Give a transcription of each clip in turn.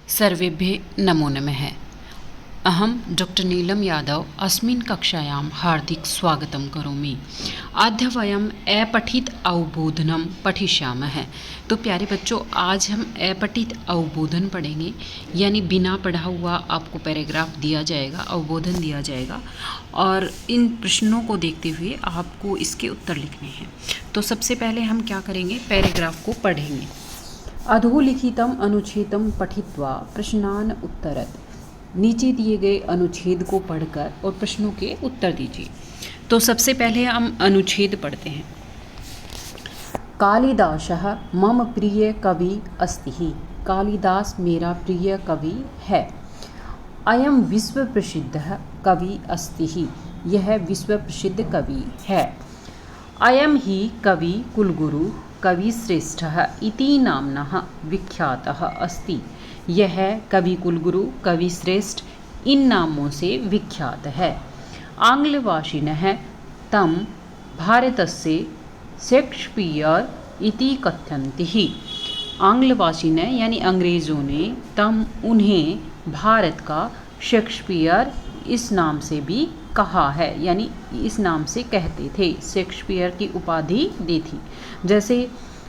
सर्वेभ्यः नमो नमः। अहं डॉक्टर नीलम यादव अस्मिन् कक्षायां हार्दिक स्वागतं करोमि। अद्य वयम् अपठित अवबोधनं पठिष्यामः। तो प्यारे बच्चों, आज हम अपठित अवबोधन पढ़ेंगे, यानी बिना पढ़ा हुआ आपको पैराग्राफ दिया जाएगा, अवबोधन दिया जाएगा और इन प्रश्नों को देखते हुए आपको इसके उत्तर लिखने हैं। तो सबसे पहले हम क्या करेंगे, पैराग्राफ को पढ़ेंगे। अधोलिखितम अनुच्छेदम पठित्वा प्रश्नान उत्तरत। नीचे दिए गए अनुच्छेद को पढ़कर और प्रश्नों के उत्तर दीजिए। तो सबसे पहले हम अनुच्छेद पढ़ते हैं। कालिदासः मम प्रिय कवि अस्ति। कालिदास मेरा प्रिय कवि है। अयम विश्व प्रसिद्धः कवि अस्ति। यह विश्व प्रसिद्ध कवि है। अयम ही कवि कुलगुरु कवि श्रेष्ठः इति नाम्नः विख्यातः अस्ति। यह कवि कुलगुरु कवि श्रेष्ठ इन नामों से विख्यात है। आंग्लभाषिणः तं भारतस्य शेक्सपियर इति कथयन्ति। आंग्लभाषिणः यानी अंग्रेज़ों ने तम उन्हें भारत का शेक्सपियर इस नाम से भी कहा है, यानी इस नाम से कहते थे, शेक्सपियर की उपाधि दी थी। जैसे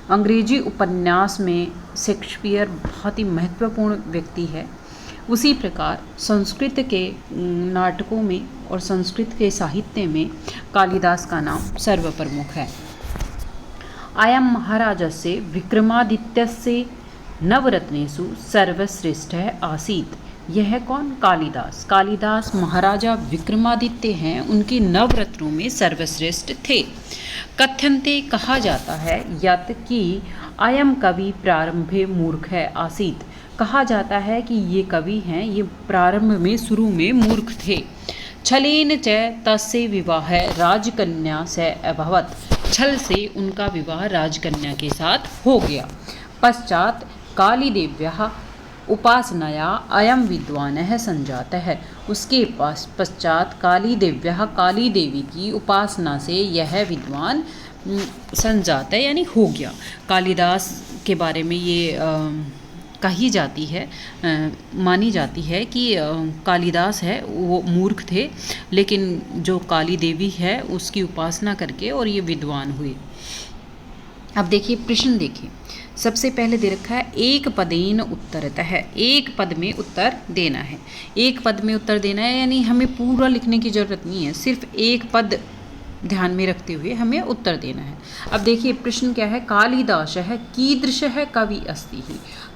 अंग्रेजी उपन्यास में शेक्सपियर बहुत ही महत्वपूर्ण व्यक्ति है, उसी प्रकार संस्कृत के नाटकों में और संस्कृत के साहित्य में कालिदास का नाम सर्वप्रमुख है। अयम महाराजस्य विक्रमादित्यस्य नवरत्नेषु सर्वश्रेष्ठः आसीत्। यह कौन? कालिदास। कालिदास महाराजा विक्रमादित्य हैं, उनके नवरत्नों में सर्वश्रेष्ठ थे। कथ्यन्ते कहा जाता है, यत कि अयम कवि प्रारंभे मूर्ख है आसीत। कहा जाता है कि ये कवि हैं, ये प्रारंभ में शुरू में मूर्ख थे। छलेन च तस्य विवाह राजकन्या से अभवत। छल से उनका विवाह राजकन्या के साथ हो गया। पश्चात कालीदेव्याः उपासनाया अयम विद्वानः संजातः। उसके पश्चात कालीदेव्याः काली देवी की उपासना से यह विद्वान संजात है, यानी हो गया। कालिदास के बारे में ये कही जाती है, मानी जाती है कि कालिदास है वो मूर्ख थे, लेकिन जो काली देवी है उसकी उपासना करके और ये विद्वान हुए। अब देखिए प्रश्न देखिए। सबसे पहले दे रखा है एक पदेन उत्तरतः है। एक पद में उत्तर देना है। एक पद में उत्तर देना है, यानी हमें पूरा लिखने की ज़रूरत नहीं है, सिर्फ एक पद ध्यान में रखते हुए हमें उत्तर देना है। अब देखिए प्रश्न क्या है, कालिदासः कीदृशः कवि अस्ति।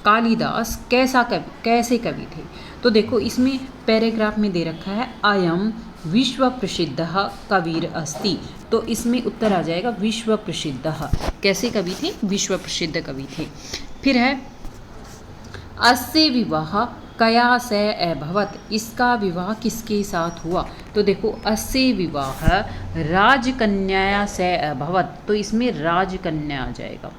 कालिदास कैसे कवि थे। तो देखो इसमें पैराग्राफ में दे रखा है अयम विश्व प्रसिद्धः कविर अस्ति। तो इसमें उत्तर आ जाएगा विश्व प्रसिद्धः। कैसे कवि थे? विश्व प्रसिद्ध कवि थे। फिर है अस्य विवाह कया से अभवत। इसका विवाह किसके साथ हुआ? तो देखो अस्य विवाह राजकन्या से अभवत, तो इसमें राजकन्या आ जाएगा।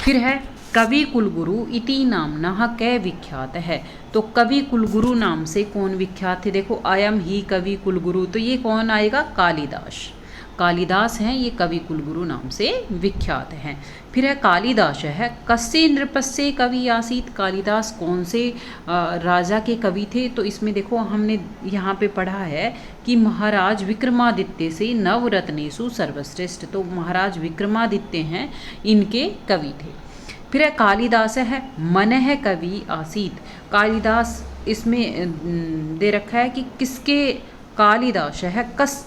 फिर है कवि कुलगुरु इति नाम्नः कै विख्यात है। तो कवि कुलगुरु नाम से कौन विख्यात थे? देखो अयम ही कवि कुलगुरु, तो ये कौन आएगा? कालिदास। कालिदास हैं, ये कवि कुलगुरु नाम से विख्यात हैं। फिर है कालिदास है कस्य नृपस्य कवि आसीत। कालिदास कौन से राजा के कवि थे? तो इसमें देखो हमने यहाँ पे पढ़ा है कि महाराज विक्रमादित्य से नवरत्नेषु सर्वश्रेष्ठ। तो महाराज विक्रमादित्य हैं, इनके कवि थे। फिर है कालिदास है मनः कवि आसीत। कालिदास इसमें दे रखा है कि किसके कालिदास है कस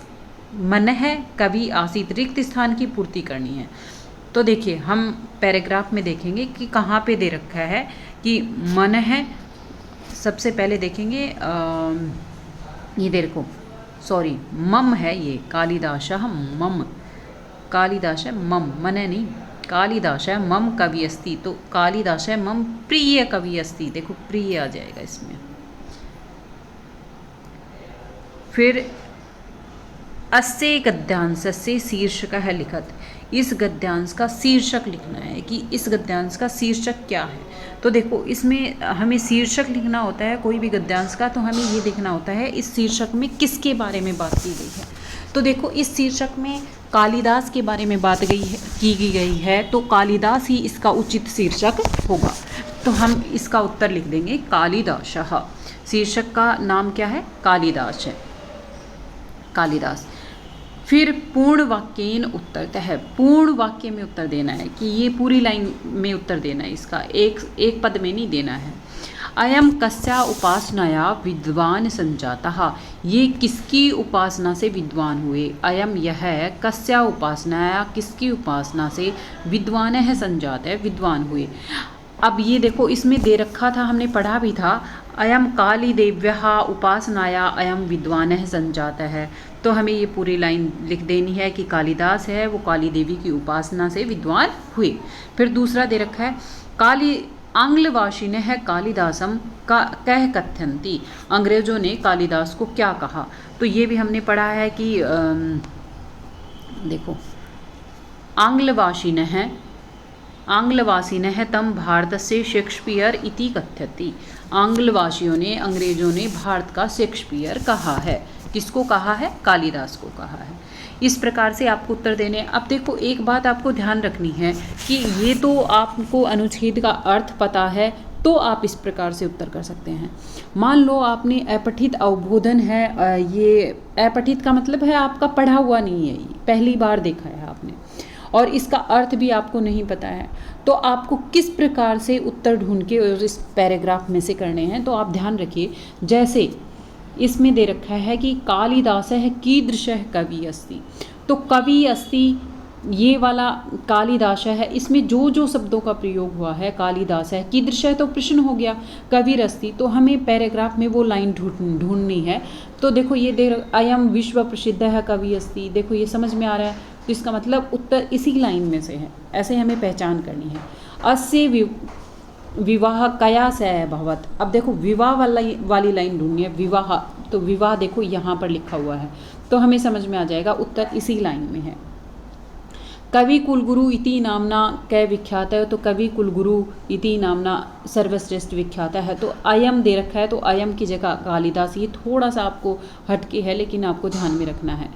मनः कवि आसीत, रिक्त स्थान की पूर्ति करनी है। तो देखिए हम पैराग्राफ में देखेंगे कि कहाँ पे दे रखा है कि मनः। सबसे पहले देखेंगे ये देखो, सॉरी मम है, ये कालिदास मम, कालिदास मम, मनः नहीं, कालिदास मम कवि अस्ति। तो कालिदास मम प्रिय कवि अस्ति। देखो प्रिय आ जाएगा इसमें। फिर अस्य गद्यांशस्य शीर्षकः लिखत। इस गद्यांश का शीर्षक लिखना है कि इस गद्यांश का शीर्षक क्या है। तो देखो इसमें हमें शीर्षक लिखना होता है कोई भी गद्यांश का, तो हमें ये देखना होता है इस शीर्षक में किसके बारे में बात की गई है। तो देखो इस शीर्षक में कालिदास के बारे में बात की गई है, तो कालिदास ही इसका उचित शीर्षक होगा। तो हम इसका उत्तर लिख देंगे कालिदासः। शीर्षक का नाम क्या है? कालिदास है, कालिदास। फिर पूर्ण वाक्येन उत्तरतः, पूर्ण वाक्य में उत्तर देना है कि ये पूरी लाइन में उत्तर देना है, इसका एक पद में नहीं देना है। अयम कस्या उपासनाया विद्वान संजातः, ये किसकी उपासना से विद्वान हुए? अयम यह कस्या उपासनाया, किसकी उपासना से, विद्वान है संजात है, विद्वान हुए। अब ये देखो इसमें दे रखा था, हमने पढ़ा भी था, अयम काली देव्यः उपासनाया अयम विद्वान है संजात है। तो हमें ये पूरी लाइन लिख देनी है कि कालिदास है वो काली देवी की उपासना से विद्वान हुए। फिर दूसरा दे रखा है काली आंग्लवासिनः है कालिदासम का कह कथयन्ति, अंग्रेजों ने कालिदास को क्या कहा? तो ये भी हमने पढ़ा है कि देखो आंग्लवासिनः तम भारतस्य शेक्सपियर इति कथयति, आंग्लवासियों ने, अंग्रेजों ने भारत का शेक्सपियर कहा है। किसको कहा है? कालिदास को कहा है। इस प्रकार से आपको उत्तर देने। अब देखो एक बात आपको ध्यान रखनी है कि ये तो आपको अनुच्छेद का अर्थ पता है तो आप इस प्रकार से उत्तर कर सकते हैं। मान लो आपने अपठित अवबोधन है, ये अपठित का मतलब है आपका पढ़ा हुआ नहीं है, ये पहली बार देखा है आपने और इसका अर्थ भी आपको नहीं पता है, तो आपको किस प्रकार से उत्तर ढूंढ के इस पैराग्राफ में से करने हैं। तो आप ध्यान रखिए, जैसे इसमें दे रखा है कि कालिदासः कीदृशः कवि अस्ति, तो कवि अस्ति ये वाला कालिदास है, इसमें जो जो शब्दों का प्रयोग हुआ है कालिदास है, कीदृशः तो प्रश्न हो गया, कविरस्ति तो हमें पैराग्राफ में वो लाइन ढूंढनी है। तो देखो ये दे अयम विश्व प्रसिद्ध है कवि अस्ति, देखो ये समझ में आ रहा है, तो इसका मतलब उत्तर इसी लाइन में से है, ऐसे हमें पहचान करनी है। अस्य विवाह कया से भवत, अब देखो विवाह वाली लाइन ढूंढनी है, विवाह, तो विवाह देखो यहाँ पर लिखा हुआ है तो हमें समझ में आ जाएगा उत्तर इसी लाइन में है। कवि कुलगुरु इति नामना कै विख्यात है, तो कवि कुलगुरु इति नामना सर्वश्रेष्ठ विख्यात है, तो अयम दे रखा है तो अयम की जगह कालिदास, ये थोड़ा सा आपको हटके है लेकिन आपको ध्यान में रखना है।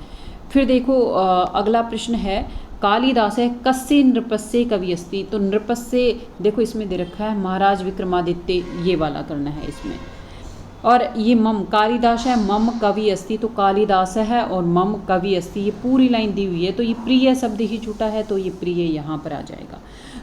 फिर देखो अगला प्रश्न है कालिदास है कस्य नृपस्य कवि अस्ति, तो नृपस्य देखो इसमें दे रखा है महाराज विक्रमादित्य, ये वाला करना है इसमें। और ये मम कालिदास है मम कवि अस्ति, तो कालिदास है और मम कवि अस्ति, ये पूरी लाइन दी हुई है, तो ये प्रिय शब्द ही छूटा है तो ये प्रिय यहाँ पर आ जाएगा।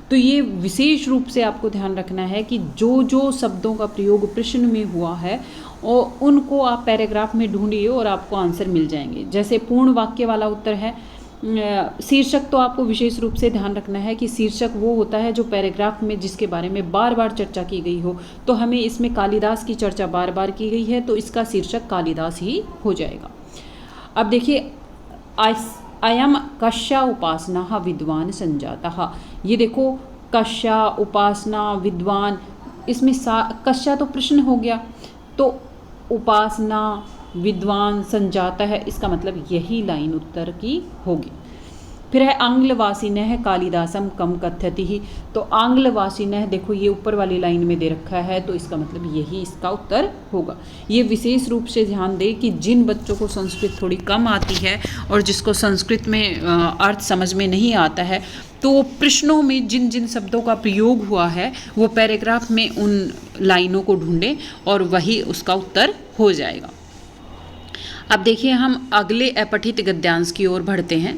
तो ये विशेष रूप से आपको ध्यान रखना है कि जो जो शब्दों का प्रयोग प्रश्न में हुआ है और उनको आप पैराग्राफ में ढूंढिए और आपको आंसर मिल जाएंगे। जैसे पूर्ण वाक्य वाला उत्तर है, शीर्षक तो आपको विशेष रूप से ध्यान रखना है कि शीर्षक वो होता है जो पैराग्राफ में जिसके बारे में बार बार चर्चा की गई हो, तो हमें इसमें कालिदास की चर्चा बार बार की गई है तो इसका शीर्षक कालिदास ही हो जाएगा। अब देखिए अयम कस्या उपासना विद्वान संजातः, ये देखो कस्या उपासना विद्वान, इसमें कस्या तो प्रश्न हो गया, तो उपासना विद्वान संजाता है, इसका मतलब यही लाइन उत्तर की होगी। फिर है आंग्लवासिनः कालिदासम कम कथयति ही, तो आंग्लवासिनः देखो ये ऊपर वाली लाइन में दे रखा है तो इसका मतलब यही इसका उत्तर होगा। ये विशेष रूप से ध्यान दें कि जिन बच्चों को संस्कृत थोड़ी कम आती है और जिसको संस्कृत में अर्थ समझ में नहीं आता है, तो प्रश्नों में जिन जिन शब्दों का प्रयोग हुआ है वो पैराग्राफ में उन लाइनों को ढूंढें और वही उसका उत्तर हो जाएगा। अब देखिए हम अगले अपठित गद्यांश की ओर बढ़ते हैं।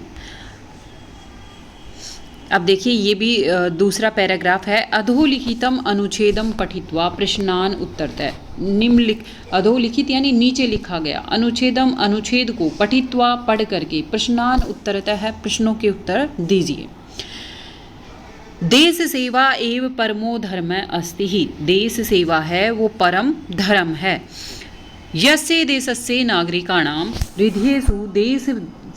अब देखिए ये भी दूसरा पैराग्राफ है। अधोलिखितम अनुच्छेदम पठित्वा प्रश्नान उत्तरतः, निम्नलिखित अधोलिखित यानी नीचे लिखा गया, अनुच्छेदम अनुच्छेद को पठित्वा पढ़ करके प्रश्नान उत्तरतः प्रश्नों के उत्तर दीजिए। देश सेवा एव परमो धर्म अस्ति ही, देश सेवा है वो परम धर्म है। यस्य देशस्य नागरिकाणां हृदयेषु देश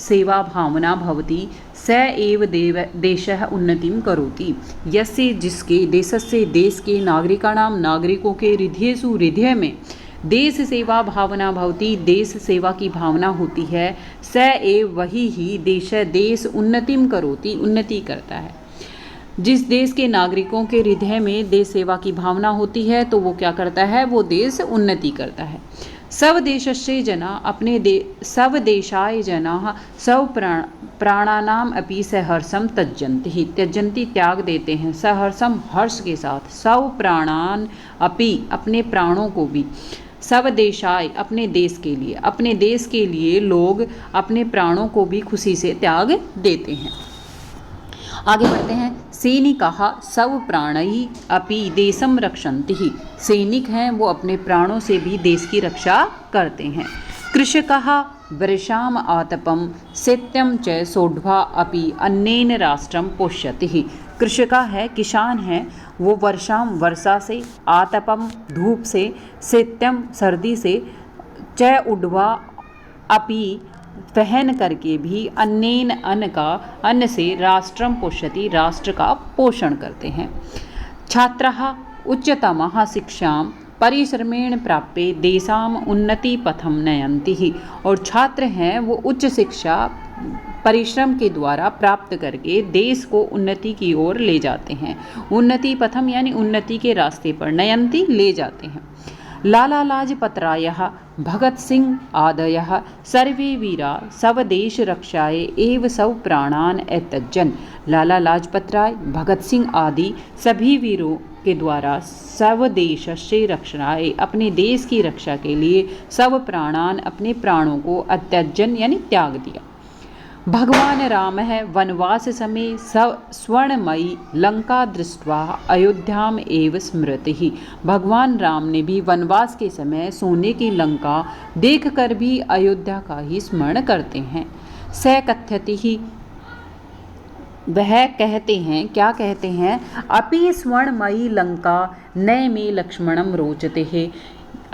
सेवा भावना भवति स एव देशः उन्नतिं करोति, यस्य जिसके देशस्य देश के नागरिकाणां नागरिकों के हृदयेषु हृदय में देश सेवा भावना भवति देश सेवा की भावना होती है, स एव वही ही देश उन्नतिं करोति उन्नति करता है। जिस देश के नागरिकों के हृदय में देश सेवा की भावना होती है तो वो क्या करता है, वो देश उन्नति करता है। स्वदेशस्य जना स्वदेशाय जनाः स्वप्राणानाम अपि सहर्षम त्यजन्ति। त्यजन्ति त्याग देते हैं, सहर्षम हर्ष के साथ, स्वप्राणान अपि अपने प्राणों को भी, स्वदेशाय अपने देश के लिए लोग अपने प्राणों को भी खुशी से त्याग देते हैं। आगे बढ़ते हैं। सैनिकाः स्वप्राणैः अपि देशं रक्षन्ति। सैनिक हैं वो अपने प्राणों से भी देश की रक्षा करते हैं। कृषकाः वर्षाम् आतपं शैत्यं च सोढ्वा अपि अन्नेन राष्ट्रं पोष्यति। कृषका है, किसान है, वो वर्षा से, आतपम धूप से, शैत्यम सर्दी से, च उड्वा अपि पहन करके भी, अन्नेन अन्न से, राष्ट्रम पोषति राष्ट्र का पोषण करते हैं। छात्राः उच्चतमः शिक्षां परिश्रमेण प्राप्य देशाम उन्नति पथम नयन्ति। और छात्र हैं वो उच्च शिक्षा परिश्रम के द्वारा प्राप्त करके देश को उन्नति की ओर ले जाते हैं। उन्नति पथम यानी उन्नति के रास्ते पर, नयन्ति ले जाते हैं। लाला लाजपतरायः भगत सिंह आदयः सर्वे वीरा स्वदेश रक्षाय एव स्वप्राणान् अत्यजन्। लाला लाजपत राय, भगत सिंह आदि सभी वीरों के द्वारा स्वदेशस्य रक्षाय अपने देश की रक्षा के लिए स्वप्राणान् अपने प्राणों को अत्यजन् यानी त्याग दिया। भगवान राम है वनवास समय स्वर्णमयी लंका दृष्ट्वा अयोध्याम एव स्मृति। भगवान राम ने भी वनवास के समय सोने की लंका देखकर भी अयोध्या का ही स्मरण करते हैं। स कथ्यति ही, वह कहते हैं, क्या कहते हैं, अपि स्वर्णमयी लंका नय में लक्ष्मणम रोचते है।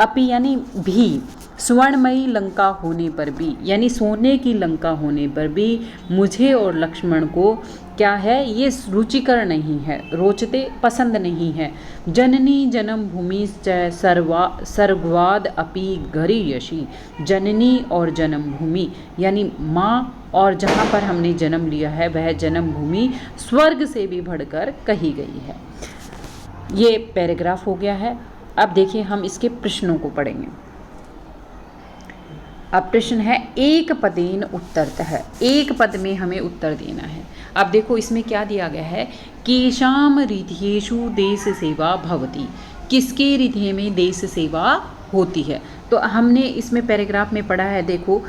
अपि यानी भी, स्वर्णमयी लंका होने पर भी, यानी सोने की लंका होने पर भी मुझे और लक्ष्मण को क्या है, ये रुचिकर नहीं है, रोचते पसंद नहीं है। जननी जन्म भूमि सर्गवाद अपि गरीयसी। जननी और जन्म भूमि यानी माँ, और जहाँ पर हमने जन्म लिया है वह जन्म भूमि स्वर्ग से भी बढ़कर कही गई है। ये पैराग्राफ हो गया है। अब देखिए हम इसके प्रश्नों को पढ़ेंगे। अब प्रश्न है एक पदेन उत्तरतः, एक पद में हमें उत्तर देना है। अब देखो इसमें क्या दिया गया है, केषाम हृदयेषु देश सेवा भवति, किसके हृदय में देश सेवा होती है। तो हमने इसमें पैराग्राफ में पढ़ा है, देखो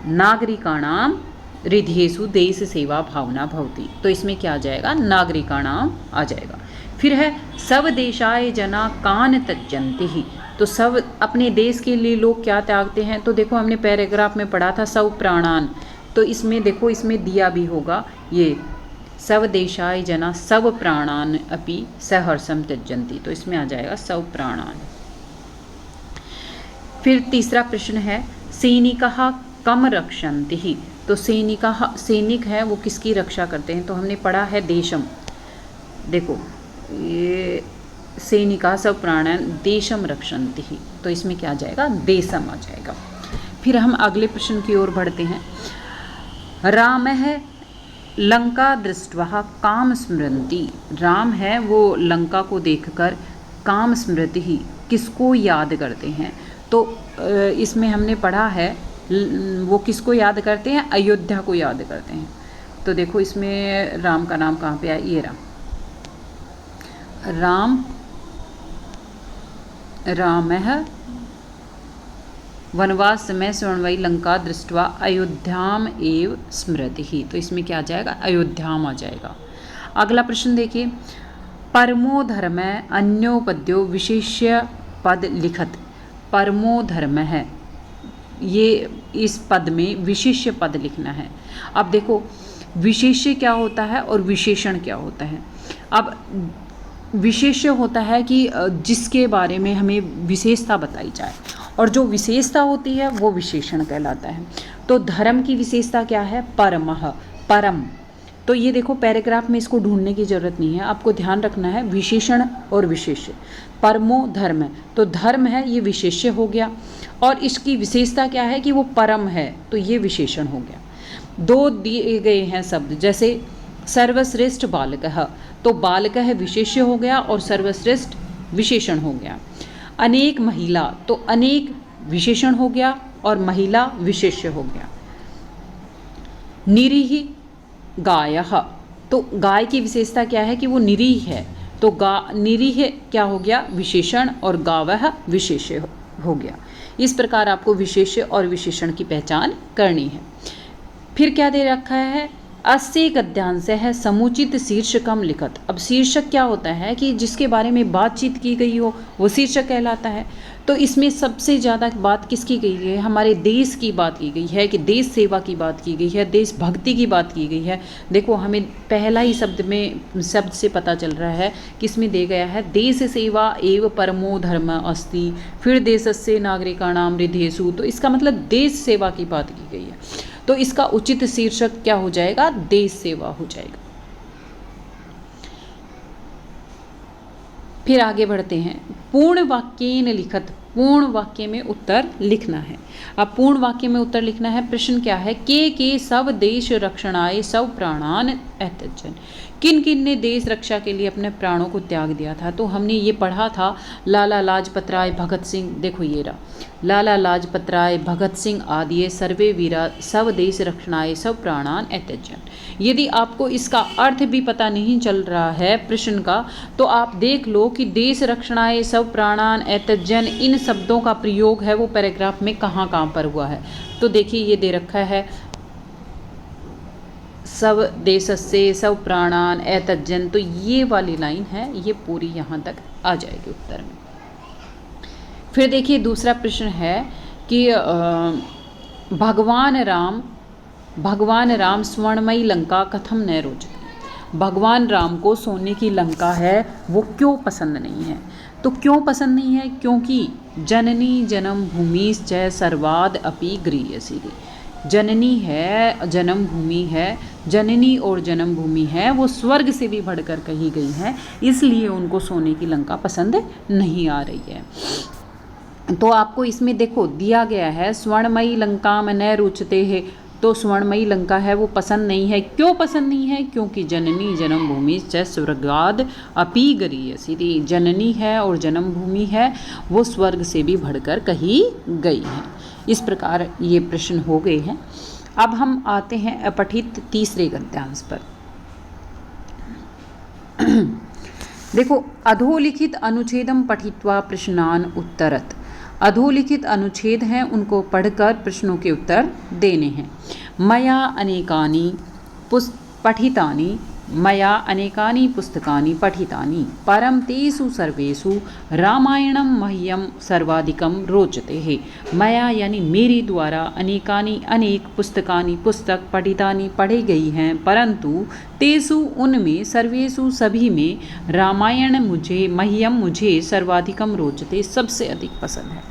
नागरिकाणाम हृदयेषु देश सेवा भावना भवति, तो इसमें क्या आ जाएगा, नागरिकाणाम आ जाएगा। फिर है स्वदेशाय जना कान त्यजन्ति, तो सब अपने देश के लिए लोग क्या त्यागते हैं। तो देखो हमने पैराग्राफ में पढ़ा था स्वप्राणान, तो इसमें देखो इसमें दिया भी होगा ये स्वदेशाय जना स्वप्राणान अपि सहर्षम त्यजन्ति, तो इसमें आ जाएगा स्वप्राणान। फिर तीसरा प्रश्न है सैनिकाः कम रक्षन्ति, तो सैनिक है वो किसकी रक्षा करते हैं। तो हमने पढ़ा है देशम, देखो ये सैनिका स्वप्राणान देशम रक्षन्ति, तो इसमें क्या आ जाएगा, देशम आ जाएगा। फिर हम अगले प्रश्न की ओर बढ़ते हैं। राम है लंका दृष्ट्वा काम स्मृति, राम है वो लंका को देखकर काम स्मृति ही, किसको याद करते हैं। तो इसमें हमने पढ़ा है वो किसको याद करते हैं, अयोध्या को याद करते हैं। तो देखो इसमें राम का नाम कहाँ पे आया, ये राम है वनवास समय स्वर्णमयी लंका दृष्ट्वा अयोध्याम एव स्मृति ही, तो इसमें क्या आ जाएगा, अयोध्याम आ जाएगा। अगला प्रश्न देखिए, परमो धर्म अन्योपद्यो विशेष्य पद लिखत। परमो धर्म है, ये इस पद में विशेष्य पद लिखना है। अब देखो विशेष्य क्या होता है और विशेषण क्या होता है। अब विशेष्य होता है कि जिसके बारे में हमें विशेषता बताई जाए, और जो विशेषता होती है वो विशेषण कहलाता है। तो धर्म की विशेषता क्या है, परमः, परम। तो ये देखो पैराग्राफ में इसको ढूंढने की जरूरत नहीं है, आपको ध्यान रखना है विशेषण और विशेष्य। परमो धर्म, तो धर्म है ये विशेष्य हो गया, और इसकी विशेषता क्या है कि वो परम है, तो ये विशेषण हो गया। दो दिए गए हैं शब्द, जैसे सर्वश्रेष्ठ बालकः, तो बालकः विशेष्य हो गया और सर्वश्रेष्ठ विशेषण हो गया। अनेक महिला, तो अनेक विशेषण हो गया और महिला विशेष्य हो गया। निरीह गायः, तो गाय की विशेषता क्या है कि वो निरीह है, तो निरीह क्या हो गया विशेषण और गावः विशेष्य हो गया। इस प्रकार आपको विशेष्य और विशेषण की पहचान करनी है। फिर क्या दे रखा है, अस्य गद्यांश है समुचित शीर्षकम लिखत। अब शीर्षक क्या होता है कि जिसके बारे में बातचीत की गई हो वो शीर्षक कहलाता है। तो इसमें सबसे ज़्यादा बात किसकी गई है, हमारे देश की बात की गई है, कि देश सेवा की बात की गई है, देशभक्ति की बात की गई है। देखो हमें पहला ही शब्द से पता चल रहा है कि इसमें दे गया है देश सेवा एव परमो धर्म अस्ति, फिर देशस्य नागरिकाणाम हृदयेषु, तो इसका मतलब देश सेवा की बात की गई है। तो इसका उचित शीर्षक क्या हो जाएगा, देश सेवा हो जाएगा। फिर आगे बढ़ते हैं, पूर्ण वाक्येन लिखत, पूर्ण वाक्य में उत्तर लिखना है। अब पूर्ण वाक्य में उत्तर लिखना है, प्रश्न क्या है, के सब देश रक्षणाय सब प्राणान एत्यजन, किन किन ने देश रक्षा के लिए अपने प्राणों को त्याग दिया था। तो हमने ये पढ़ा था लाला लाजपत राय, भगत सिंह, देखो ये रहा, लाला लाजपत राय, भगत सिंह आदि सर्वे वीरा सब देश रक्षणाय सब प्राणान एत्यजन। यदि आपको इसका अर्थ भी पता नहीं चल रहा है प्रश्न का, तो आप देख लो कि देश रक्षणाय सब प्राणान एत्यजन, इन शब्दों का प्रयोग है वो पैराग्राफ में कहाँ कहाँ पर हुआ है। तो देखिए ये दे रखा है, सब देशस्य सब प्राणान एतज्जन, तो ये वाली लाइन है, ये पूरी यहाँ तक आ जाएगी उत्तर में। फिर देखिए दूसरा प्रश्न है कि भगवान राम स्वर्णमयी लंका कथम न रोचते, भगवान राम को सोने की लंका है वो क्यों पसंद नहीं है। तो क्यों पसंद नहीं है, क्योंकि जननी जन्म भूमि च सर्वाद अपि गृह्यसी, जननी है जन्म भूमि है, जननी और जन्म भूमि है वो स्वर्ग से भी बढ़कर कही गई है, इसलिए उनको सोने की लंका पसंद नहीं आ रही है। तो आपको इसमें देखो दिया गया है स्वर्णमयी लंका में न रुचते है, तो स्वर्णमयी लंका है वो पसंद नहीं है। क्यों पसंद नहीं है, क्योंकि जननी जन्म भूमि च स्वर्गाद अपि गरीयसी, जननी है और जन्म भूमि है वो स्वर्ग से भी बढ़कर कही गई है। इस प्रकार ये प्रश्न हो गए हैं। अब हम आते हैं अपठित तीसरे गद्यांश पर। देखो, अधोलिखित अनुच्छेदम पठित्वा प्रश्नान उत्तरत, अधोलिखित अनुच्छेद हैं उनको पढ़कर प्रश्नों के उत्तर देने हैं। मया अनेकानि पठितानि, मया अनेकानि पुस्तकानि पठितानि, परं तेषु सर्वेषु रामायणं मह्यं सर्वाधिकं रोचते है। मया यानी मेरे द्वारा अनेकानि अनेक पुस्तकानि पुस्तक पठितानि पढ़ी गई हैं, परंतु तेषु उनमें सर्वेषु सभी में रामायण मुझे सर्वाधिकं रोचते सबसे अधिक पसंद है।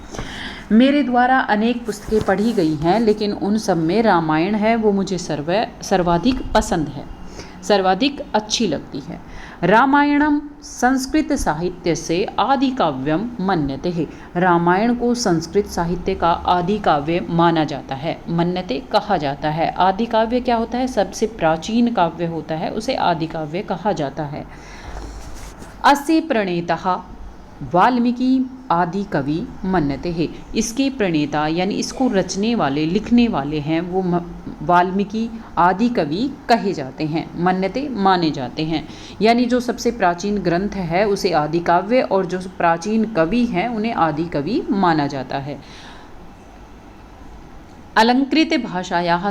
मेरे द्वारा अनेक पुस्तकें पढ़ी गई हैं, लेकिन उन सब में रामायण है वो मुझे सर्वाधिक पसंद है, सर्वाधिक अच्छी लगती है। रामायणम संस्कृत साहित्य से आदि काव्यम मन्यते है, रामायण को संस्कृत साहित्य का आदि काव्य माना जाता है, मन्यते कहा जाता है। आदि काव्य क्या होता है, सबसे प्राचीन काव्य होता है, उसे आदि काव्य कहा जाता है। अस्य प्रणेता वाल्मीकि आदि कवि मन्यते है, इसके प्रणेता यानी इसको रचने वाले लिखने वाले हैं वो वाल्मीकि आदि कवि कहे जाते हैं, मन्यते माने जाते हैं। यानी जो सबसे प्राचीन ग्रंथ है उसे आदि काव्य और जो प्राचीन कवि हैं उन्हें आदि कवि माना जाता है। अलंकृत भाषायाः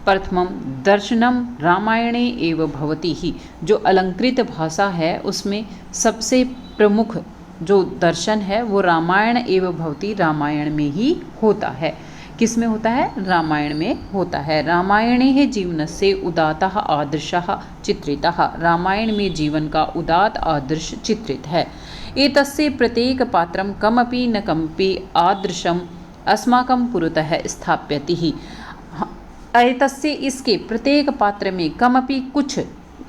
प्रथमम दर्शनम रामायणे एव भवति ही, जो अलंकृत भाषा है उसमें सबसे प्रमुख जो दर्शन है वो रामायण एव भवति, रामायण में ही होता है। किस में होता है, रामायण में होता है। रामायणे ही जीवनस्य उदात्तः आदर्शः चित्रितः, रामायण में जीवन का उदात्त आदर्श चित्रित है। एतस्य प्रत्येक पात्रं कमपि न कमपि आदर्शम अस्माकं पुरतः स्थाप्यति ही, एतस्य इसके प्रत्येक पात्र में कमपि कुछ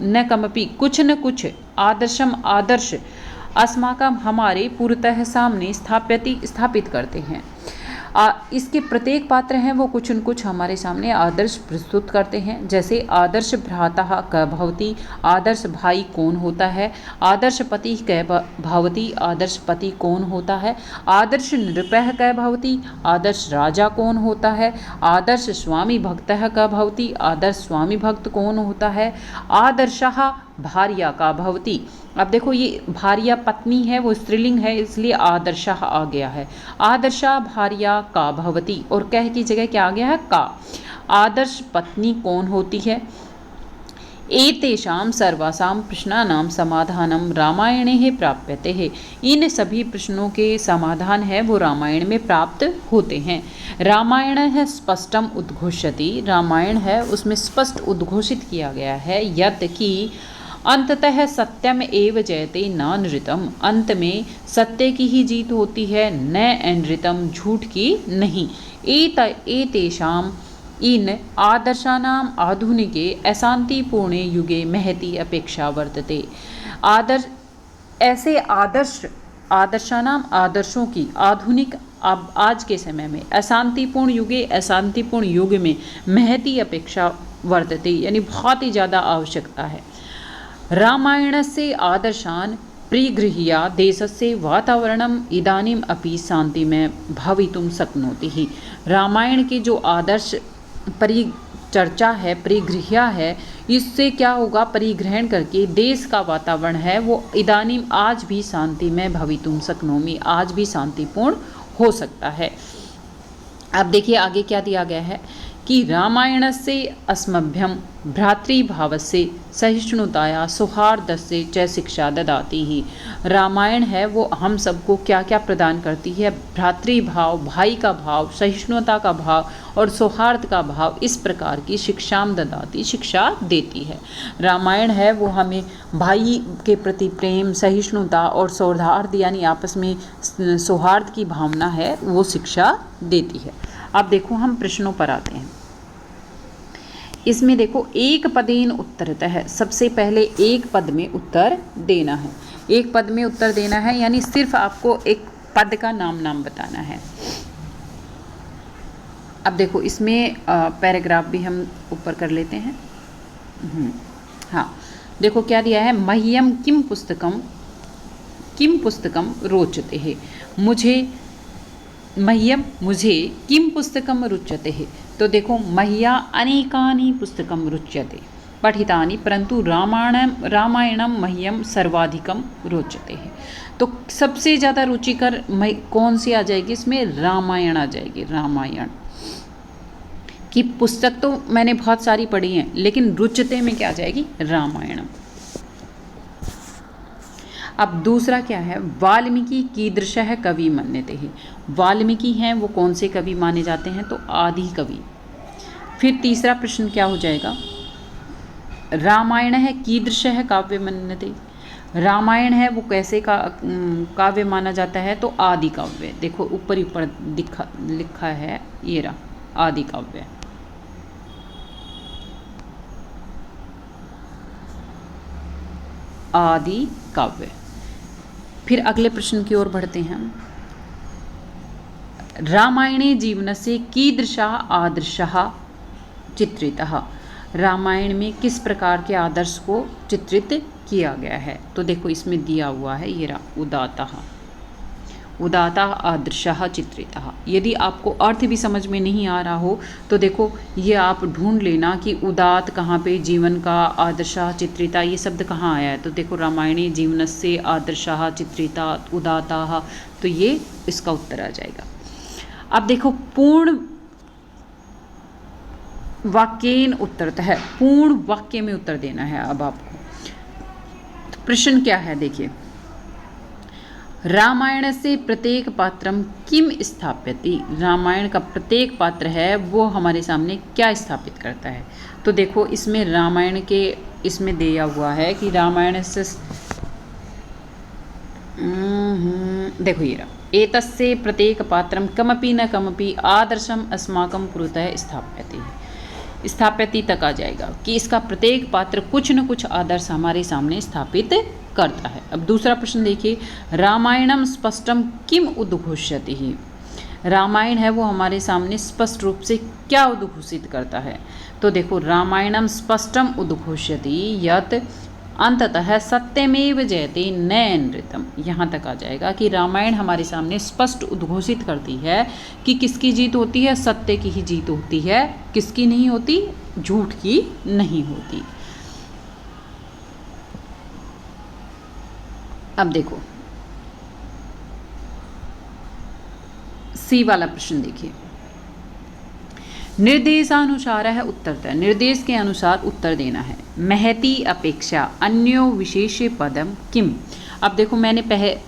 न कमपि कुछ न कुछ आदर्शम आदर्श अस्माकं हमारे पुरतः सामने स्थापित करते हैं। इसके प्रत्येक पात्र हैं वो कुछ न कुछ हमारे सामने आदर्श प्रस्तुत करते हैं। जैसे आदर्श भ्राता क भवति, आदर्श भाई कौन होता है, आदर्श पति क भवति, आदर्श पति कौन होता है, आदर्श नृपः क भवति, आदर्श राजा कौन होता है, आदर्श स्वामी भक्तः क भवति, आदर्श स्वामी भक्त कौन होता है, आदर्शः भार्या का भवति। अब देखो ये भार्या पत्नी है, वो स्त्रीलिंग है, इसलिए आदर्शः आ गया है। आदर्शा भार्या का भवति, और कह की जगह क्या आ गया है, का। आदर्श पत्नी कौन होती है। एतेषां सर्वासां प्रश्नानां समाधानं रामायणे प्राप्यते है। इन सभी प्रश्नों के समाधान है वो रामायण में प्राप्त होते हैं। रामायण है स्पष्टम उद्घोषति, रामायण है उसमें स्पष्ट उद्घोषित किया गया है यत् कि अंततः सत्यम एव जयते न नृतम, अंत में सत्य की ही जीत होती है, न अनृतम, झूठ की नहीं। एतेषां इन आदर्शानाम आधुनिके अशांतिपूर्णे युगे महती अपेक्षा वर्तते। आदर्श ऐसे आदर्शानाम आदर्शों की आधुनिक अब आज के समय में अशांतिपूर्ण युगे अशांतिपूर्ण युग में महती अपेक्षा वर्तते, यानी बहुत ही ज़्यादा आवश्यकता है। रामायणस्य आदर्शान् परिगृह्य देशस्य वातावरणम् इदानीम् अपि शान्तिमय भवितुं शक्नोति ही। रामायण के जो आदर्श परिचर्चा है, परिगृह्य है, इससे क्या होगा, परिग्रहण करके देश का वातावरण है वो इदानीम आज भी शांतिमय भवितुं शक्नोमि, आज भी शांतिपूर्ण हो सकता है। अब देखिए आगे क्या दिया गया है कि रामायणस्य अस्मभ्यं भ्रातृभावस्य सहिष्णुताया सौहार्दस्य च शिक्षा ददाति ही। रामायण है वो हम सबको क्या क्या प्रदान करती है, भ्रातृभाव, भाई का भाव, सहिष्णुता का भाव और सौहार्द का भाव, इस प्रकार की शिक्षाम ददाती, शिक्षा देती है। रामायण है वो हमें भाई के प्रति प्रेम, सहिष्णुता और सौहार्द यानी आपस में सौहार्द की भावना है वो शिक्षा देती है। अब देखो हम प्रश्नों पर आते हैं। इसमें देखो एक पदेन उत्तरतः है, सबसे पहले एक पद में उत्तर देना है। एक पद में उत्तर देना है यानी सिर्फ आपको एक पद का नाम बताना है। अब देखो इसमें पैराग्राफ भी हम ऊपर कर लेते हैं। हाँ देखो क्या दिया है, मह्यम किम पुस्तकम रोचते है, मह्यम मुझे किम पुस्तकम रुच्यते है। तो देखो मह्या अनेकानि पुस्तकम रुच्यते पठितानि परंतु रामायणम मह्यम सर्वाधिकम रोचते है। तो सबसे ज़्यादा रुचिकर कौन सी आ जाएगी, इसमें रामायण आ जाएगी। रामायण की पुस्तक तो मैंने बहुत सारी पढ़ी हैं, लेकिन रुचते में क्या आ जाएगी, रामायणम। अब दूसरा क्या है, वाल्मीकि कीदृशः कवि मन्यते है। वाल्मीकि हैं वो कौन से कवि माने जाते हैं, तो आदि कवि। फिर तीसरा प्रश्न क्या हो जाएगा, रामायण है कीदृशः काव्य मन्यते, रामायण है वो कैसे का काव्य माना जाता है, तो आदि काव्य। देखो ऊपर लिखा है ये रहा, आदि काव्य। आदि काव्य। फिर अगले प्रश्न की ओर बढ़ते हैं। रामायणे जीवनस्य कीदृशः आदर्शः चित्रितः, रामायण में किस प्रकार के आदर्श को चित्रित किया गया है। तो देखो इसमें दिया हुआ है ये रहा, उदाता आदर्शः चित्रितः। यदि आपको अर्थ भी समझ में नहीं आ रहा हो तो देखो ये आप ढूंढ लेना कि उदात कहाँ पे, जीवन का, आदर्शः चित्रिता, ये शब्द कहाँ आया है। तो देखो रामायणे जीवनस्य आदर्शः चित्रिता उदाता, तो ये इसका उत्तर आ जाएगा। अब देखो पूर्ण वाक्येन उत्तरतः है, पूर्ण वाक्य में उत्तर देना है। अब आपको तो प्रश्न क्या है, देखिए रामायण से प्रत्येक पात्रम किम स्थाप्यति, रामायण का प्रत्येक पात्र है वो हमारे सामने क्या स्थापित करता है। तो देखो इसमें रामायण के इसमें दिया हुआ है कि रामायण से देखो ये रहा, एतस्य प्रत्येक पात्रम कमपि न कमपि आदर्शम अस्माकं पुरतः स्थाप्यति तक आ जाएगा कि इसका प्रत्येक पात्र कुछ न कुछ आदर्श हमारे सामने स्थापित करता है। अब दूसरा प्रश्न देखिए, रामायणम स्पष्टम किम उद्घोष्यति ही, रामायण है वो हमारे सामने स्पष्ट रूप से क्या उद्घोषित करता है? तो देखो, रामायणम स्पष्टम उद्घोषयति यत् अंततः सत्यमेव जयते नैनृतम। यहाँ तक आ जाएगा कि रामायण हमारे सामने स्पष्ट उद्घोषित करती है कि किसकी जीत होती है? सत्य की ही जीत होती है। किसकी नहीं होती? झूठ की नहीं होती। अब देखो, सी वाला प्रश्न देखिए। निर्देशानुसार है उत्तर, निर्देश के अनुसार उत्तर देना है। महती अपेक्षा अन्यो विशेष्य पदम किम। अब देखो, मैंने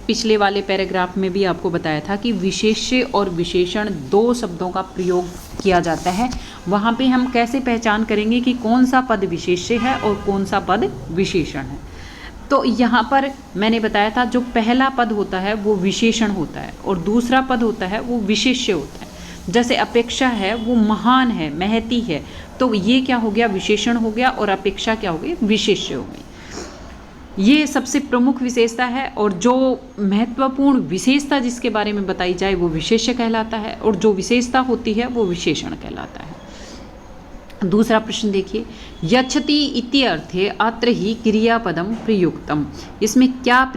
पिछले वाले पैराग्राफ में भी आपको बताया था कि विशेष्य और विशेषण दो शब्दों का प्रयोग किया जाता है। वहाँ पे हम कैसे पहचान करेंगे कि कौन सा पद विशेष्य है और कौन सा पद विशेषण है? तो यहाँ पर मैंने बताया था, जो पहला पद होता है वो विशेषण होता है और दूसरा पद होता है वो विशेष्य होता है। जैसे अपेक्षा है वो महान है, महती है, तो ये क्या हो गया? विशेषण हो गया, और अपेक्षा क्या हो गई? विशेष्य हो गई। ये सबसे प्रमुख विशेषता है, और जो महत्वपूर्ण विशेषता जिसके बारे में बताई जाए वो विशेष्य कहलाता है, और जो विशेषता होती है वो विशेषण कहलाता है। दूसरा प्रश्न देखिए, यच्छति इति अर्थे अत्र ही क्रियापदम प्रयुक्तम। इसमें क्या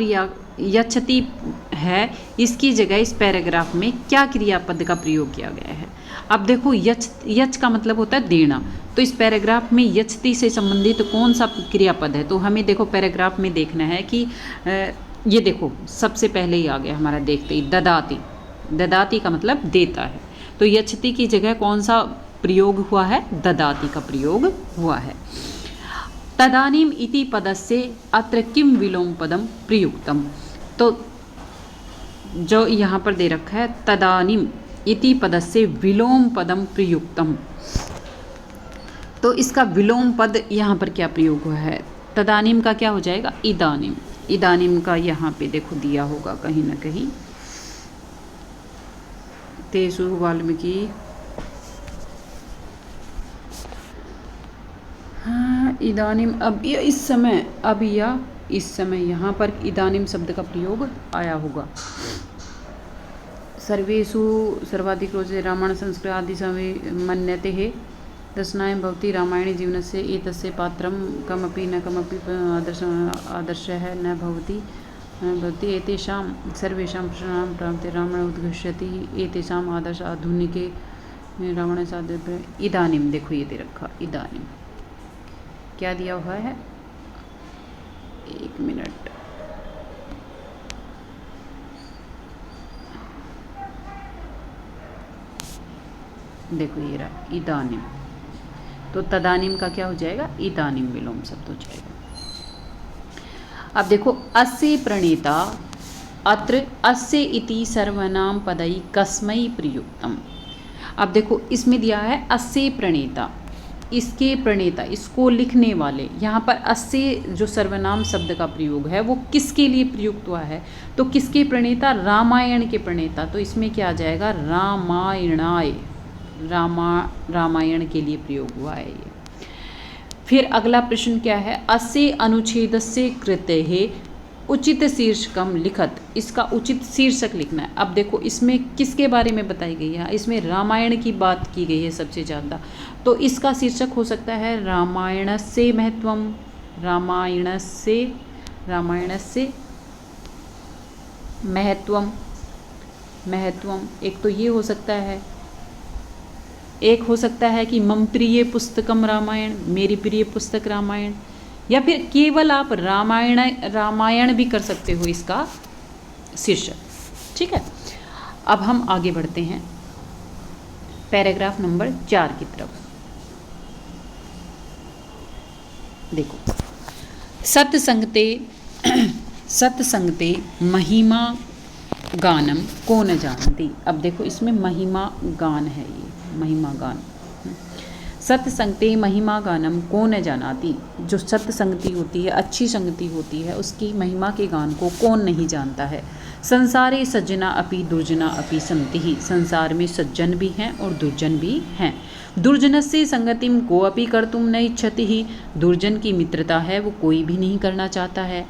यच्छति है, इसकी जगह इस पैराग्राफ में क्या क्रियापद का प्रयोग किया गया है? अब देखो, यच का मतलब होता है देना, तो इस पैराग्राफ में यच्छति से संबंधित कौन सा क्रियापद है? तो हमें देखो पैराग्राफ में देखना है कि ये देखो, सबसे पहले ही आ गया हमारा, देखते ही ददाति। ददाति का मतलब देता है, तो यच्छति की जगह कौन सा प्रयोग हुआ है? ददाति का प्रयोग हुआ है। तदानीम इति पदस्य अत्र किम विलोम पदम प्रयुक्तम। तो जो यहाँ पर दे रखा है तदानीम इति पदस्य विलोम पदम प्रयुक्तम, तो इसका विलोम पद यहाँ पर क्या प्रयोग हुआ है? तदानीम का क्या हो जाएगा? इदानीम। इदानीम का यहाँ पे देखो दिया होगा कहीं ना कहीं, तेषु वाल्मीकि, इदानीम। अब या इस समय, अब या इस समय यहाँ पर इदानीम शब्द का प्रयोग आया होगा। सर्वेषु सर्वाधिक रोचे रामायण संस्कृत आदि समय मन्यते है दर्शनाय भवति रामायणे जीवनस्य एतस्य पात्रं कमपि न कमपि आदर्शः न भवति एतेषां सर्वेषां प्रश्नानां प्राप्ते रामायण उद्घोषयति एतेषाम् आदर्श आधुनिके रावण साध्य। इदानीम देखो ये दे रखा, इदानीम क्या दिया हुआ है? एक मिनट, देखो ये रहा इदानीम, तो तदानीम का क्या हो जाएगा? इदानीम विलोम शब्द हो जाएगा। अब देखो, अस्य प्रणेता अत्र अस्य इति सर्वनाम पदई कस्मै प्रयुक्तम। अब देखो, इसमें दिया है अस्य प्रणेता, इसके प्रणेता, इसको लिखने वाले। यहाँ पर अस्य जो सर्वनाम शब्द का प्रयोग है वो किसके लिए प्रयुक्त हुआ है? तो किसके प्रणेता? रामायण के प्रणेता। तो इसमें क्या आ जाएगा? रामायणाय, रामायण के लिए प्रयोग हुआ है ये। फिर अगला प्रश्न क्या है? अस्य अनुच्छेदस्य कृते उचित शीर्षकम लिखत। इसका उचित शीर्षक लिखना है। अब देखो, इसमें किसके बारे में बताई गई है? इसमें रामायण की बात की गई है सबसे ज़्यादा, तो इसका शीर्षक हो सकता है रामायणस्य महत्वम, रामायणस्य महत्वम। एक तो ये हो सकता है, एक हो सकता है कि मम प्रिय पुस्तकम रामायण, मेरी प्रिय पुस्तक रामायण, या फिर केवल आप रामायण भी कर सकते हो इसका शीर्षक। ठीक है, अब हम आगे बढ़ते हैं पैराग्राफ नंबर 4 की तरफ। देखो, सत्संगते महिमा गानम को न जानती। अब देखो, इसमें महिमा गान है, ये महिमा गान। सत्संगते महिमा गानम को न जानाती। जो सत्संगति होती है, अच्छी संगति होती है, उसकी महिमा के गान को कौन नहीं जानता है। संसारे सज्जना अपि दुर्जना अपि संति ही। संसार में सज्जन भी हैं और दुर्जन भी हैं। दुर्जनस्य संगतिम को अपि कर्तुम न इच्छति ही। दुर्जन की मित्रता है वो कोई भी नहीं करना चाहता है।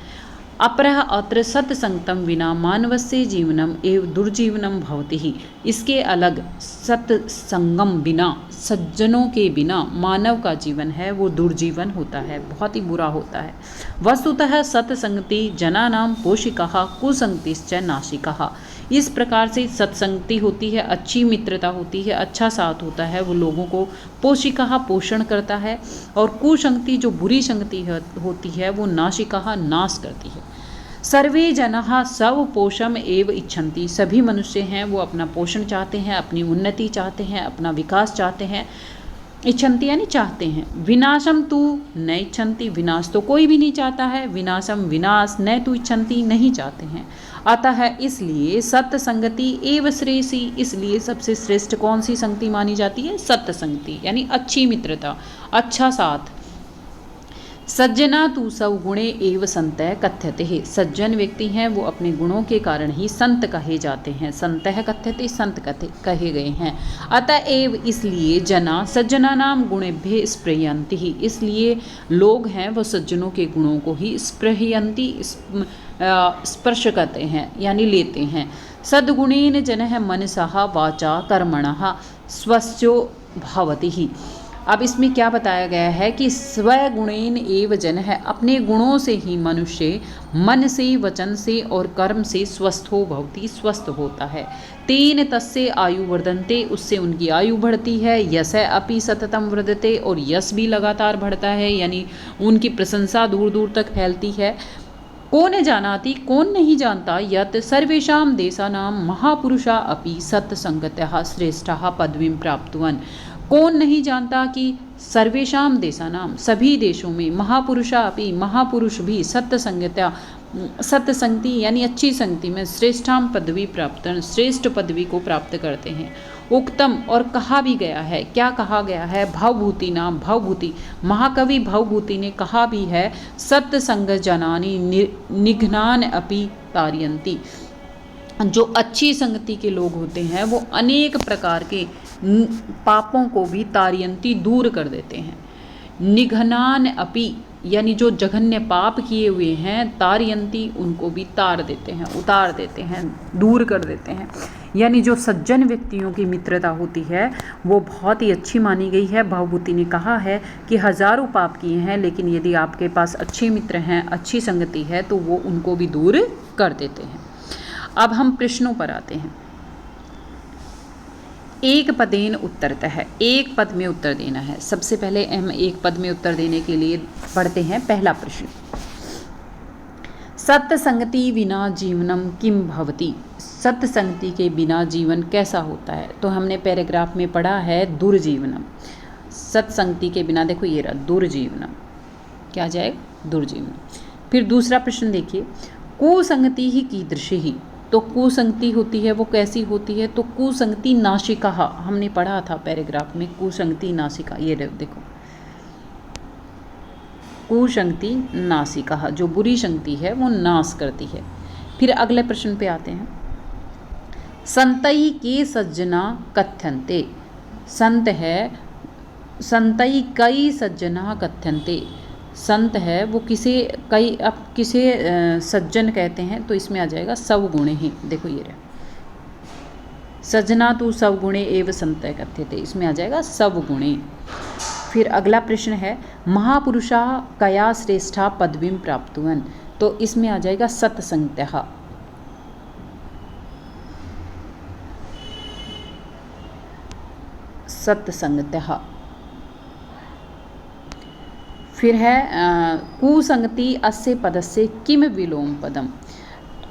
अपरः अत्र सत्संगतं विना मानवस्य जीवनम एव दुर्जीवनम भवति ही। इसके अलग सत्संगम बिना, सज्जनों के बिना मानव का जीवन है वो दुर्जीवन होता है, बहुत ही बुरा होता है। वस्तुतः सत्संगति जनानां पोषिकः कुसंगतिश्च नाशिकः। इस प्रकार से सत्संगति होती है, अच्छी मित्रता होती है, अच्छा साथ होता है, वो लोगों को पोषिकः पोषण करता है, और कुसंगति जो बुरी संगति होती है वो नाशिकः नाश करती है। सर्वे जनाः स्वपोषम एव इच्छन्ति। सभी मनुष्य हैं वो अपना पोषण चाहते हैं, अपनी उन्नति चाहते हैं, अपना विकास चाहते हैं। इच्छन्ति यानी चाहते हैं। विनाशम तु न इच्छन्ति। विनाश तो कोई भी नहीं चाहता है। विनाशम विनाश न तु इच्छन्ति, नहीं चाहते हैं। अतः इसलिए सत्संगति एव श्रेयसी। इसलिए सबसे श्रेष्ठ कौन सी संगति मानी जाती है? सत्संगति यानी अच्छी मित्रता, अच्छा साथ। सज्जना तु सवगुणे एव संतः कथ्यते है। सज्जन व्यक्ति हैं वो अपने गुणों के कारण ही संत कहे जाते हैं। संतः कथ्यते, संत कहे गए हैं। अतएव इसलिए जना सज्जना नाम गुणेभ्य स्पृहयन्ति ही। इसलिए लोग हैं वो सज्जनों के गुणों को ही स्पृहयन्ति, स्पर्श करते हैं यानी लेते हैं। सद्गुणेन जनः मनसः वाचा कर्मणः स्वस्यो भवति ही। अब इसमें क्या बताया गया है कि स्वगुणेन एव जन है, अपने गुणों से ही मनुष्य मन से, वचन से और कर्म से स्वस्थो भवति, स्वस्थ होता है। तेन तस्य आयु वर्धन्ते, उससे उनकी आयु बढ़ती है। यश अपि सततम वर्धते, और यश भी लगातार बढ़ता है, यानी उनकी प्रशंसा दूर दूर तक फैलती है। कौन जानाति, कौन नहीं जानता, यत् सर्वेषां देशानां महापुरुषा अपि सत्संगतः श्रेष्ठः पदवीं प्राप्तवन्। कौन नहीं जानता कि सर्वेषां देशानां, सभी देशों में, महापुरुषा अपि, महापुरुष भी सत्संगत्या, सत्संगति यानी अच्छी संगति में श्रेष्ठां पदवी प्राप्त, श्रेष्ठ पदवी को प्राप्त करते हैं। उक्तम, और कहा भी गया है। क्या कहा गया है? भवभूति नाम, भवभूति, महाकवि भवभूति ने कहा भी है, सत्संग जनानि निघ्नान अपि तारयन्ति। जो अच्छी संगति के लोग होते हैं वो अनेक प्रकार के पापों को भी तारयंती, दूर कर देते हैं। निघनान अपि यानी जो जघन्य पाप किए हुए हैं, तारयंती उनको भी तार देते हैं, उतार देते हैं, दूर कर देते हैं। यानी जो सज्जन व्यक्तियों की मित्रता होती है वो बहुत ही अच्छी मानी गई है। भवभूति ने कहा है कि हजारों पाप किए हैं, लेकिन यदि आपके पास अच्छे मित्र हैं, अच्छी संगति है, तो वो उनको भी दूर कर देते हैं। अब हम प्रश्नों पर आते हैं। एक पदेन उत्तरतः है, एक पद में उत्तर देना है। सबसे पहले हम एक पद में उत्तर देने के लिए पढ़ते हैं पहला प्रश्न। सत्संगति विना जीवनम किम भवति। सत्संगति के बिना जीवन कैसा होता है? तो हमने पैराग्राफ में पढ़ा है दुर्जीवनम। सत्संगति के बिना, देखो ये रहा दुर्जीवनम, क्या जाएगा? दुर्जीवनम। फिर दूसरा प्रश्न देखिए, कुसंगति ही कीदृशी ही। तो कुसंगति होती है वो कैसी होती है? तो कुसंगति नाशिका, हमने पढ़ा था पैराग्राफ में, कुसंगति नाशिका। ये देखो, कुसंगति नाशिका, जो बुरी संगति है वो नाश करती है। फिर अगले प्रश्न पे आते हैं। संतई के सज्जना कथ्यन्ते। संत है, संतई कई सज्जना कथ्यन्ते। संत है वो किसे, कई, अब किसे सज्जन कहते हैं? तो इसमें आ जाएगा सवगुणे ही। देखो ये रहा, सज्जना तु सवगुणे एव संत कथ्यते, इसमें आ जाएगा सवगुणे। फिर अगला प्रश्न है, महापुरुषा कया श्रेष्ठा पदवीं प्राप्तुवन्। तो इसमें आ जाएगा सत्संगतः। सत्संगतः। फिर है कुसंगति अस्य पदस्य किम विलोम पदम।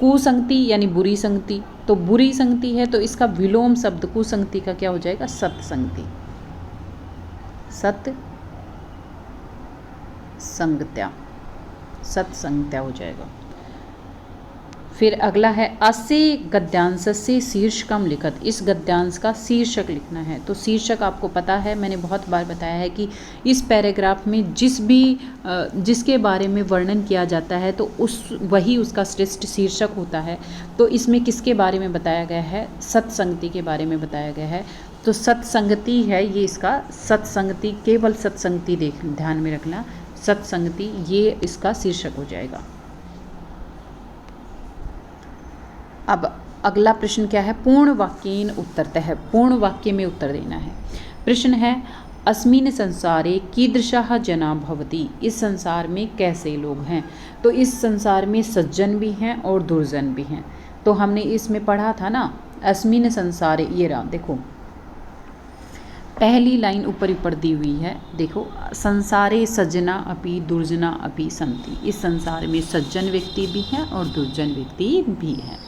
कुसंगति यानी बुरी संगति, तो बुरी संगति है तो इसका विलोम शब्द कुसंगति का क्या हो जाएगा? सत्संगति, सत्संगत्या, सत्संगत्या हो जाएगा। फिर अगला है, अस्य गद्यांशस्य शीर्षकम लिखत। इस गद्यांश का शीर्षक लिखना है। तो शीर्षक आपको पता है, मैंने बहुत बार बताया है कि इस पैराग्राफ में जिसके बारे में वर्णन किया जाता है तो वही उसका श्रेष्ठ शीर्षक होता है। तो इसमें किसके बारे में बताया गया है? सत्संगति के बारे में बताया गया है। तो सत्संगति है ये इसका, सत्संगति, केवल सत्संगति ध्यान में रखना, सत्संगति ये इसका शीर्षक हो जाएगा। अब अगला प्रश्न क्या है, पूर्ण वाक्येन उत्तरतः, पूर्ण वाक्य में उत्तर देना है। प्रश्न है अस्मिन् संसारे कीदृशः जना भवति, इस संसार में कैसे लोग हैं। तो इस संसार में सज्जन भी हैं और दुर्जन भी हैं। तो हमने इसमें पढ़ा था ना, अस्मिन् संसारे, ये रहा देखो पहली लाइन ऊपर ऊपर दी हुई है, देखो संसारे सज्जना अपि दुर्जना अपि सन्ति, इस संसार में सज्जन व्यक्ति भी हैं और दुर्जन व्यक्ति भी हैं।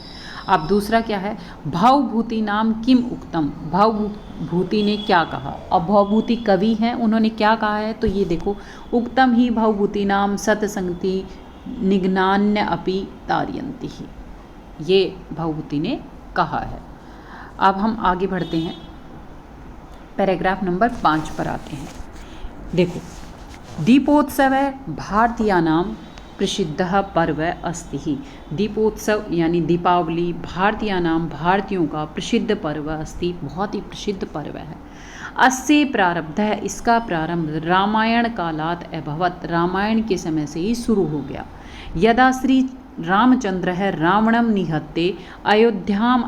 अब दूसरा क्या है, भावभूति नाम किम उक्तम, भावभूति ने क्या कहा। अब भावभूति कवि हैं, उन्होंने क्या कहा है, तो ये देखो उक्तम ही भावभूति नाम सतसंगति निघ्नान्य अपि तारयन्ति ही, ये भावभूति ने कहा है। अब हम आगे बढ़ते हैं, पैराग्राफ नंबर 5 पर आते हैं। देखो दीपोत्सव भारतीयानां प्रसिद्धः पर्व अस्ति ही, दीपोत्सव यानी दीपावली भारतीयानां, भारतीयों का प्रसिद्ध पर्व अस्ति, बहुत ही प्रसिद्ध पर्व है। अस्य प्रारब्धः, इसका प्रारंभ रामायण कालात् अभवत्, रामायण के समय से ही शुरू हो गया। यदा श्री रामचंद्रः रावणं निहत्य अयोध्याम्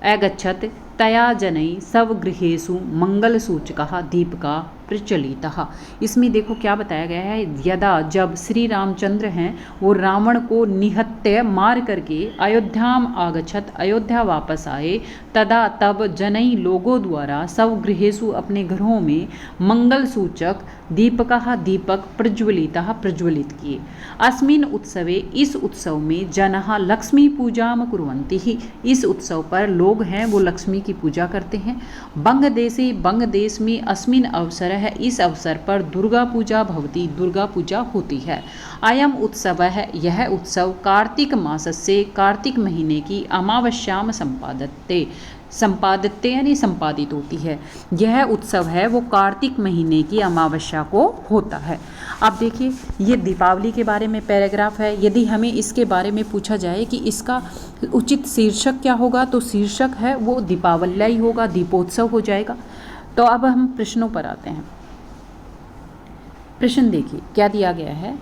अगच्छत् तया जनैः स्वगृहेषु मंगलसूचकः दीपका प्रचलितः। इसमें देखो क्या बताया गया है, यदा जब श्री रामचंद्र हैं वो रावण को निहत्य मार करके अयोध्याम आगच्छत, अयोध्या वापस आए, तदा तब जनई लोगों द्वारा स्वगृहेषु अपने घरों में मंगल सूचक दीपकः दीपक प्रज्वलितः प्रज्वलित किए। अस्मिन् उत्सवे, इस उत्सव में जनः लक्ष्मी पूजाम कुर्वन्ति ही, इस उत्सव पर लोग हैं वो लक्ष्मी की पूजा करते हैं। बंग देशे, बंग देश में अस्मिन् अवसर है, इस अवसर पर दुर्गा पूजा भवति, दुर्गा पूजा होती है। अयम उत्सव है, यह उत्सव कार्तिक मास से, कार्तिक महीने की अमावस्याम संपादित यानी संपादित होती है। यह उत्सव है वो कार्तिक महीने की अमावस्या को होता है। अब देखिए ये दीपावली के बारे में पैराग्राफ है। यदि हमें इसके बारे में पूछा जाए कि इसका उचित शीर्षक क्या होगा, तो शीर्षक है वो दीपावली ही होगा, दीपोत्सव हो जाएगा। तो अब हम प्रश्नों पर आते हैं। प्रश्न देखिए क्या दिया गया है,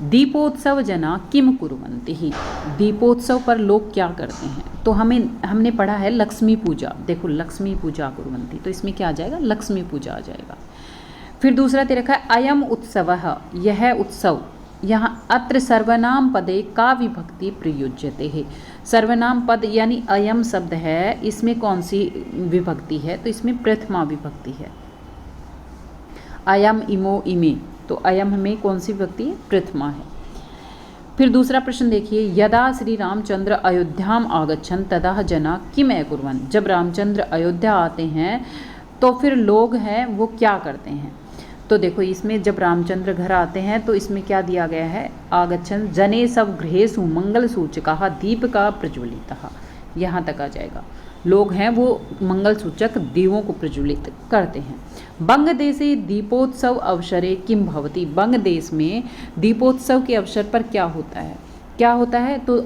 दीपोत्सव जना किम कुर्वन्ति ही, दीपोत्सव पर लोग क्या करते हैं। तो हमने पढ़ा है लक्ष्मी पूजा, देखो लक्ष्मी पूजा कुर्वन्ति, तो इसमें क्या आ जाएगा, लक्ष्मी पूजा आ जाएगा। फिर दूसरा दे रखा है अयम उत्सवः, यह उत्सव, यहाँ अत्र सर्वनाम पदे का विभक्ति प्रयुज्यते है। सर्वनाम पद यानी अयम शब्द है, इसमें कौन सी विभक्ति है, तो इसमें प्रथमा विभक्ति है। अयम इमो इमे, तो अयम में कौन सी विभक्ति है, प्रथमा है। फिर दूसरा प्रश्न देखिए, यदा श्री रामचंद्र अयोध्याम आगच्छन् तदा जना किम कुर्वन्, जब रामचंद्र अयोध्या आते हैं तो फिर लोग हैं वो क्या करते हैं। तो देखो इसमें जब रामचंद्र घर आते हैं तो इसमें क्या दिया गया है, आगच्छन् जने सब गृहेषु मंगल सूचकः दीपका प्रज्वलितः, यहाँ तक आ जाएगा। लोग हैं वो मंगल सूचक दीवों को प्रज्वलित करते हैं। बंग देशे दीपोत्सव अवसरे किम भवति, बंग देश में दीपोत्सव के अवसर पर क्या होता है, क्या होता है, तो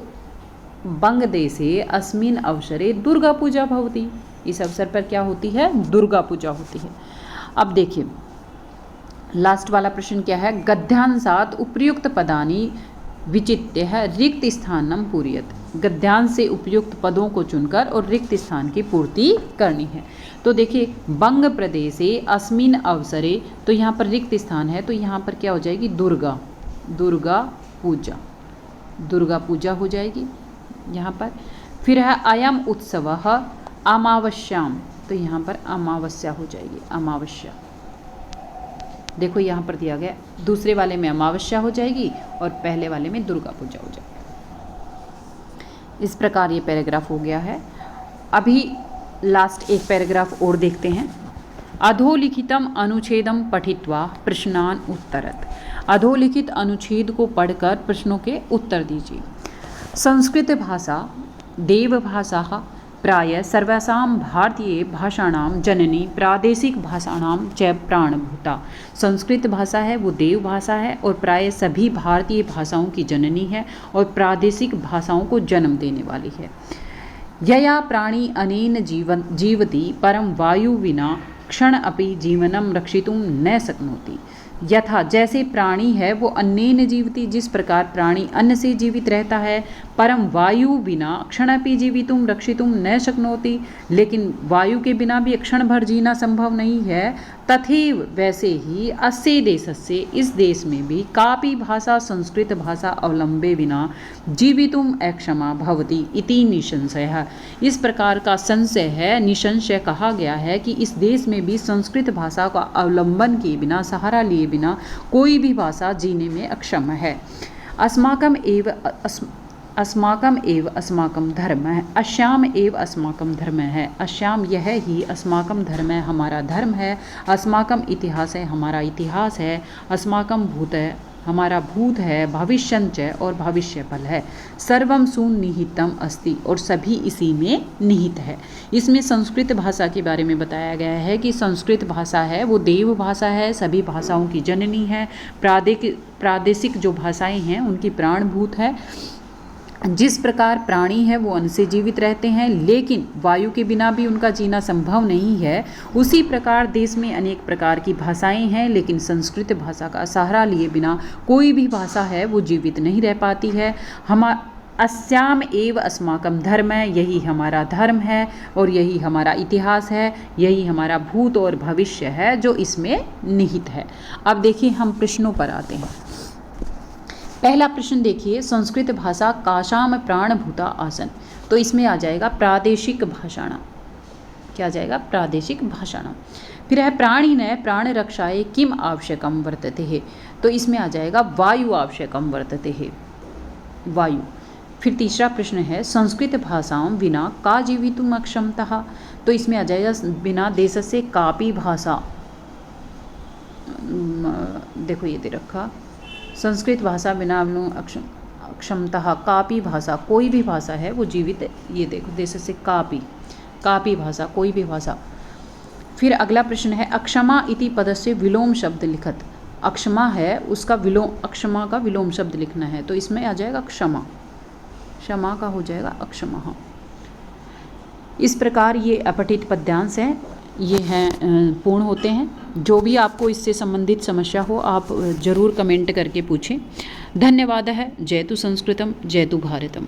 बंग देशे अस्मिन् अवसरे दुर्गा पूजा भवति, इस अवसर पर क्या होती है, दुर्गा पूजा होती है। अब देखिए लास्ट वाला प्रश्न क्या है, गद्यांशात् उपर्युक्त पदानि विचित्य रिक्त स्थानम पूर्यत, गद्यांश से उपयुक्त पदों को चुनकर और रिक्त स्थान की पूर्ति करनी है। तो देखिए बंग प्रदेशे अस्मिन अवसरे, तो यहाँ पर रिक्त स्थान है, तो यहाँ पर क्या हो जाएगी, दुर्गा, दुर्गा पूजा, दुर्गा पूजा हो जाएगी यहाँ पर। फिर है अयम उत्सवः अमावस्याम, तो यहाँ पर अमावस्या हो जाएगी, अमावस्या। देखो यहाँ पर दिया गया, दूसरे वाले में अमावस्या हो जाएगी और पहले वाले में दुर्गा पूजा हो जाएगी। इस प्रकार ये पैराग्राफ हो गया है। अभी लास्ट एक पैराग्राफ और देखते हैं। अधोलिखितम अनुच्छेदम पठित्वा प्रश्नान उत्तरत, अधोलिखित अनुच्छेद को पढ़कर प्रश्नों के उत्तर दीजिए। संस्कृत भाषा देवभाषा प्राय सर्वासां भारतीय भाषाणां जननी प्रादेशिक भाषाणां च प्राणभूता, संस्कृत भाषा है वो देव भाषा है और प्राय सभी भारतीय भाषाओं की जननी है और प्रादेशिक भाषाओं को जन्म देने वाली है। यया प्राणी अनेन जीवति परम वायु विना क्षण अपि जीवनम रक्षितुं न शक्नोति, यथा जैसे प्राणी है वो अन्नेन जीवति, जिस प्रकार प्राणी अन्न से जीवित रहता है, परम वायु बिना क्षणपि जीवितुम रक्षितुम न शक्नोति, लेकिन वायु के बिना भी क्षण भर जीना संभव नहीं है, तथैव वैसे ही अस्य देशस्य, इस देश में भी कापि भाषा संस्कृत भाषा अवलंबे बिना जीवितुम अक्षमा भवति इति निसंशयः। इस प्रकार का संशय है, निसंशय कहा गया है कि इस देश में भी संस्कृत भाषा का अवलंबन किए बिना, सहारा लिए बिना कोई भी भाषा जीने में अक्षम है। अस्माकम एव अस्माकम धर्म है, अश्याम एव अस्माकम धर्म है, अश्याम यह ही अस्माकम धर्म है, हमारा धर्म है, अस्माकम इतिहास है, हमारा इतिहास है, अस्माकम भूत है, हमारा भूत है, भविष्यंच और भविष्य फल है, सर्वम सुनिहितम अस्ति, और सभी इसी में निहित है। इसमें संस्कृत भाषा के बारे में बताया गया है कि संस्कृत भाषा है वो देव भाषा है, सभी भाषाओं की जननी है, प्रादेशिक जो भाषाएं हैं उनकी प्राणभूत है। जिस प्रकार प्राणी है वो अन्न से जीवित रहते हैं, लेकिन वायु के बिना भी उनका जीना संभव नहीं है, उसी प्रकार देश में अनेक प्रकार की भाषाएं हैं, लेकिन संस्कृत भाषा का सहारा लिए बिना कोई भी भाषा है वो जीवित नहीं रह पाती है। अस्याम एव अस्माकम धर्म है, यही हमारा धर्म है और यही हमारा इतिहास है, यही हमारा भूत और भविष्य है जो इसमें निहित है। अब देखिए हम प्रश्नों पर आते हैं। पहला प्रश्न देखिए, संस्कृत भाषा काशाम प्राणभूता आसन, तो इसमें आ जाएगा प्रादेशिक भाषाणां। क्या आ जाएगा? प्रादेशिक भाषाणां। फिर है प्राणी न प्राण रक्षाए किम आवश्यकम वर्तते है, तो इसमें आ जाएगा वायु आवश्यकम वर्तते है, वायु। फिर तीसरा प्रश्न है संस्कृत भाषाओं विना का जीवितुम अक्षमतः, तो इसमें आ जाएगा बिना देशस्य कापि भाषा। देखो ये दे रखा, संस्कृत भाषा बिना अक्षमतः कापि भाषा, कोई भी भाषा है वो जीवित, ये देखो देशस्य कापि भाषा, कोई भी भाषा। फिर अगला प्रश्न है अक्षमा इति पदस्य विलोम शब्द लिखत, अक्षमा है उसका विलोम, अक्षमा का विलोम शब्द लिखना है, तो इसमें आ जाएगा क्षमा, क्षमा का हो जाएगा अक्षमा। इस प्रकार ये अपठित पद्यांश हैं, ये हैं पूर्ण होते हैं। जो भी आपको इससे संबंधित समस्या हो आप ज़रूर कमेंट करके पूछें। धन्यवाद है। जयतु संस्कृतम, जयतु भारतम।